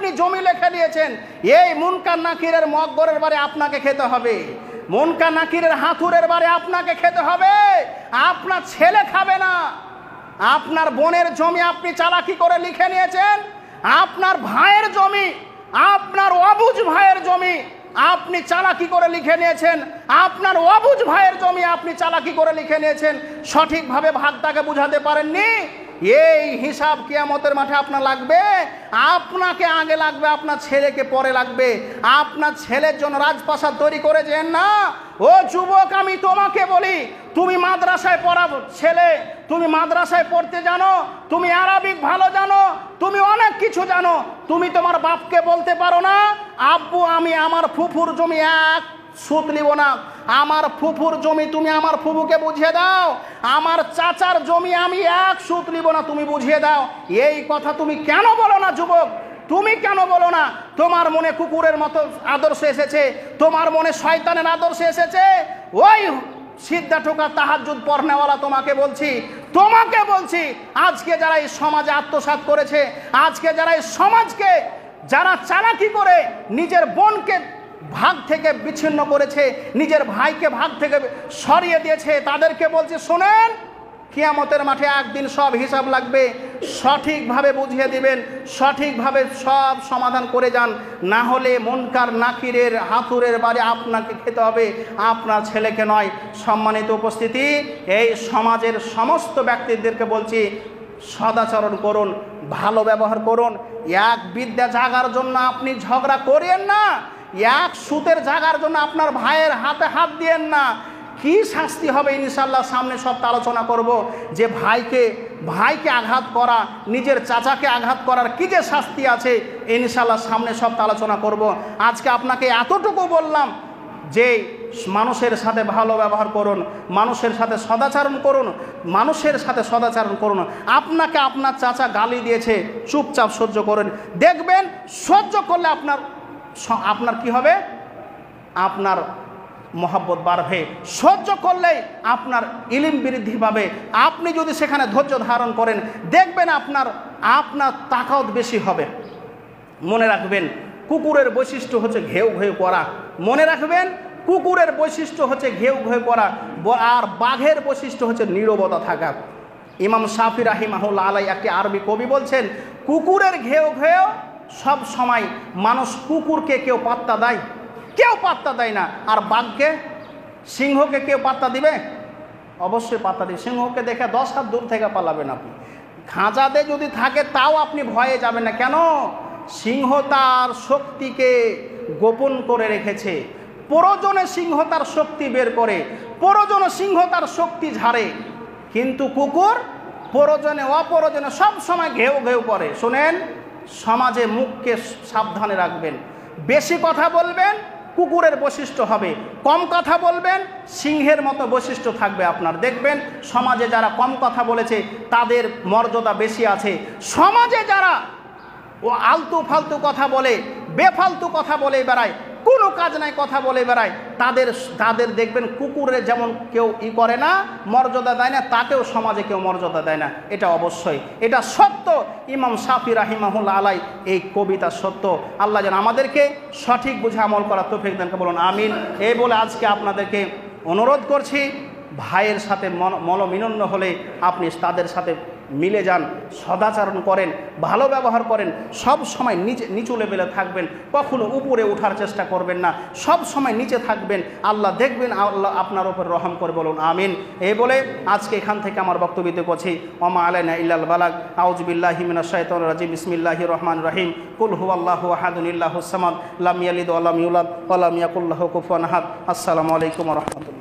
আপনি জমি লিখে নিয়েছেন, এই মুনকার নাকিরের মগবরের বাড়ি আপনাকে খেতে হবে, মুনকার নাকিরের হাতুরের বাড়ি আপনাকে খেতে হবে, আপনার ছেলে খাবে না। আপনার বোনের জমি আপনি চালাকি করে লিখে নিয়েছেন, আপনার ভাইয়ের জমি, আপনার অবুঝ ভাইয়ের জমি আপনি চালাকি করে লিখে নিয়েছেন, আপনার অবুঝ ভাইয়ের জমি আপনি চালাকি করে লিখে নিয়েছেন, সঠিকভাবে ভাগটাকে বুঝাতে পারেননি। এই হিসাব কিয়ামতের মাঠে আপনার লাগবে, আপনাকে আগে লাগবে, আপনার ছেলেকে পরে লাগবে। আপনার ছেলের জন্য রাজপ্রাসাদ তৈরি করে যেন না। ও যুবক, আমি তোমাকে বলি, তুমি মাদ্রাসায় পড়াবো ছেলে, তুমি মাদ্রাসায় পড়তে জানো, তুমি আরবিক ভালো জানো, তুমি অনেক কিছু জানো, তুমি তোমার বাপকে বলতে পারো না, আব্বু আমি আমার ফুফুর জমি এক সুদ নিব না, আমার ফুফুর জমি তুমি আমার ফুফুকে বুঝিয়ে দাও, আমার চাচার জমি আমি এক সুদ নিব না, তুমি বুঝিয়ে দাও। এই কথা তুমি কেন বলো না যুবক? তুমি কেন বলো না? তোমার মনে কুকুরের মতো আদর্শ এসেছে, তোমার মনে শয়তানের আদর্শ এসেছে। ওই সিদ্ধা ঠোকা তাহাজ্জুদ পড়নেওয়ালা তোমাকে বলছি, আজকে যারা এই সমাজে আত্মসাৎ করেছে, আজকে যারা এই সমাজকে যারা চালাকি করে নিজের বোনকে ভাগ থেকে বিচ্ছিন্ন করেছে, নিজের ভাইকে ভাগ থেকে সরিয়ে দিয়েছে, তাদেরকে বলছে শোনেন, কিয়ামতের মাঠে একদিন সব হিসাব লাগবে, সঠিকভাবে বুঝিয়ে দিবেন, সঠিকভাবে সব সমাধান করে যান, না হলে মুনকার নাকিরের হাতুরের বাড়ি আপনাকে খেতে হবে, আপনার ছেলেকে নয়। সম্মানিত উপস্থিতি, এই সমাজের সমস্ত ব্যক্তিদেরকে বলছি, সদাচরণ করুন, ভালো ব্যবহার করুন। এক বিদ্যা জাগার জন্য আপনি ঝগড়া করিয়েন না, এক সুতের জাগার জন্য আপনার ভাইয়ের হাতে হাত দিয়েন না। কি শাস্তি হবে ইনশাআল্লাহ সামনে সব আলোচনা করব, যে ভাইকে আঘাত করা, নিজের চাচাকে আঘাত করার কি যে শাস্তি আছে ইনশাআল্লাহ সামনে সব আলোচনা করব। আজকে আপনাকে এতটুকু বললাম যে মানুষের সাথে ভালো ব্যবহার করুন, মানুষের সাথে সদাচরণ করুন, মানুষের সাথে সদাচরণ করুন। আপনাকে আপনার চাচা গালি দিয়েছে, চুপচাপ সহ্য করুন, দেখবেন সহ্য করলে আপনার কি হবে, আপনার মহব্বত বাড়বে, সহ্য করলেই আপনার ইলম বৃদ্ধি পাবে। আপনি যদি সেখানে ধৈর্য ধারণ করেন, দেখবেন আপনার তাকাত বেশি হবে। মনে রাখবেন, কুকুরের বৈশিষ্ট্য হচ্ছে ঘেউ ঘেউ করা, মনে রাখবেন, কুকুরের বৈশিষ্ট্য হচ্ছে ঘেউ ঘেউ করা, আর বাঘের বৈশিষ্ট্য হচ্ছে নীরবতা থাকা। ইমাম শাফি রাহিমাহুল্লাহ আলাইহি একটি আরবি কবি বলছেন, কুকুরের ঘেউ ঘেউ সব সময় মানুষ, কুকুরকে কেউ পাত্তা দেয়, কেউ পাত্তা দেয় না। আর বাঘকে, সিংহকে কেউ পাত্তা দিবে? অবশ্যই পাত্তা দিবে। সিংহকে দেখে 10 হাত দূর থেকে পালাবেন আপনি, খাঁচাতে যদি থাকে তাও আপনি ভয়ে যাবেন না। কেন? সিংহ তার শক্তিকে গোপন করে রেখেছে, প্রয়োজনে সিংহ তার শক্তি বের করে, প্রয়োজনে সিংহ তার শক্তি ঝাড়ে, কিন্তু কুকুর প্রয়োজনে অপ্রয়োজনে সব সময় ঘেউ ঘেউ করে। শোনেন, সমাজে মুখকে সাবধানে রাখবেন, বেশি কথা বলবেন কুকুরের বৈশিষ্ট্য হবে, কম কথা বলবেন সিংহের মতো বৈশিষ্ট্য থাকবে আপনার। দেখবেন সমাজে যারা কম কথা বলেছে তাদের মর্যাদা বেশি আছে, সমাজে যারা আলতু ফালতু কথা বলে, বেফালতু কথা বলে বেড়ায়, কোনো কাজ নাই কথা বলে বেড়ায়, তাদের দেখবেন কুকুরের যেমন কেউ করে না, মর্যাদা দেয় না, তাকেও সমাজে কেউ মর্যাদা দেয় না। এটা অবশ্যই, এটা সত্য। ইমাম শাফি রাহিমাহুল্লাহ আলাইহি এই কবিতা সত্য। আল্লাহ যেন আমাদেরকে সঠিক বুঝে আমল করার তৌফিক দান করে, বলুন আমিন। এই বলে আজকে আপনাদেরকে অনুরোধ করছি, ভাইয়ের সাথে মনোমিলন্য হলে আপনি তাদের সাথে মিলে যান, সদাচরণ করেন, ভালো ব্যবহার করেন, সব সময় নিচু লেভেলে থাকবেন, কখনো উপরে ওঠার চেষ্টা করবেন না, সব সময় নিচে থাকবেন। আল্লাহ দেখবেন, আল্লাহ আপনার উপর রহম করে, বলুন আমিন। এই বলে আজকে এখান থেকে আমার বক্তব্য দিতে করছি। ওমা আলাইনা ইল্লাল বালাগ। আউযু বিল্লাহি মিনাশ শাইতানির রাজিম। বিসমিল্লাহির রহমানির রহিম। কুল হুয়াল্লাহু আহাদুন আল্লাহুস সামাদ লাম ইয়ালিদ ওয়া লাম ইউলাদ ওয়া লাম ইয়াকুল লাহু কুফুয়ান আহাদ। আসসালামু আলাইকুম ওয়া রাহমাতুল্লাহ।